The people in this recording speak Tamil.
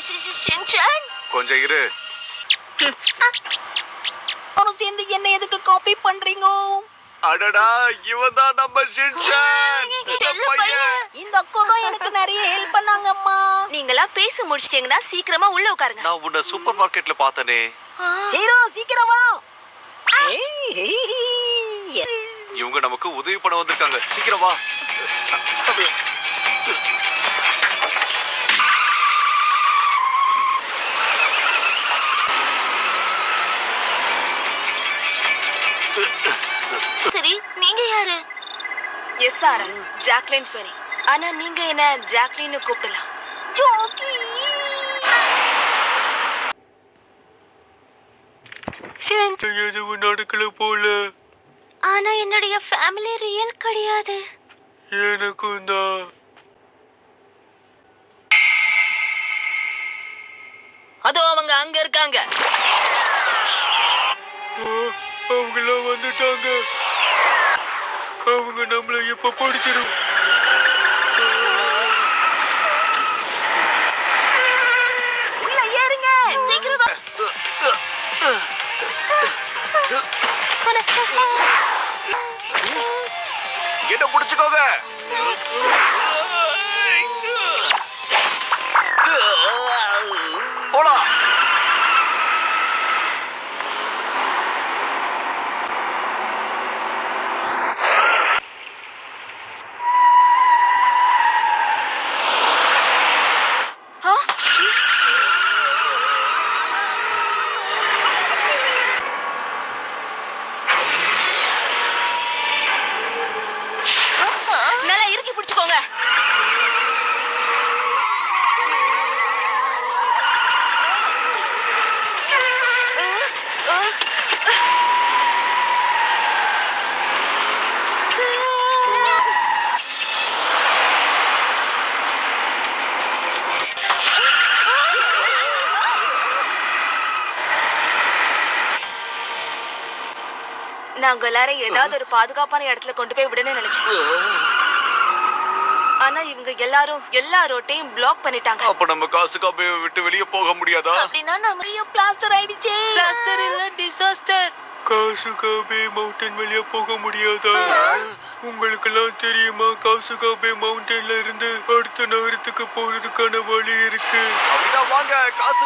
ஷின்சான் கொஞ்சம் இரு. சேர்ந்து என்ன எதுக்கு காப்பி பண்றீங்க? அடடா, இவன் தான் நம்ம ஷின்சான். இந்த அக்கா தான் எனக்கு நிறைய ஹெல்ப் பண்ணாங்கம்மா. நீங்களா பேசி முடிச்சிட்டீங்கன்னா சீக்கிரமா உள்ள உட்காருங்க. நான் உன்னை சூப்பர் மார்க்கெட்ல பார்த்தனே. சீக்கிரம் வா. இவங்க நமக்கு உதவி பண்ண வந்திருக்காங்க. சீக்கிரம் வா. சரி, நீங்க யாரு? SR Jacqueline Ferry. ஆனா நீங்க என்ன ஜாக்லின்னு கூப்பிடலாம். ஜோக்கி. எதுவும் நடக்கல போல. ஆனா என்னுடைய ஃபேமிலி ரியல் கிடையாது. எனக்கும் தான். அதோ அவங்க அங்க இருக்காங்க. அவங்களாம் வந்துட்டாங்க. அவங்க நம்மள எப்ப பிடிச்சிடும்? உள்ள ஏறுங்க. சீக்கிரம் வா. என்ன பிடிச்சுக்கோங்க. போலாம். நல்லா இறுக்கி பிடிச்சுக்கோங்க. நாங்க எல்லாரும் ஏதாவது ஒரு பாதுகாப்பான இடத்துல கொண்டு போய் விடணும்னு நினைச்சேன். ஆனா இவங்க எல்லா ரோட்டையும் பிளாக் பண்ணிட்டாங்க. அப்ப நம்ம காசு காப்பையை விட்டு வெளியே போக முடியாதா? அப்படின்னா நம்ம பிளாஸ்டர் ஆயிடுச்சே. பிளாஸ்டர் இல்ல டிசாஸ்டர். காசுகாபே மவுண்டன் வழியா போக முடியாதா? உங்களுக்கெல்லாம் தெரியுமா, காசுகாபே மவுண்டன்ல இருந்து அடுத்த நகரத்துக்கு போறதுக்கான வழி இருக்கு. அப்படின்னா வாங்க, காசு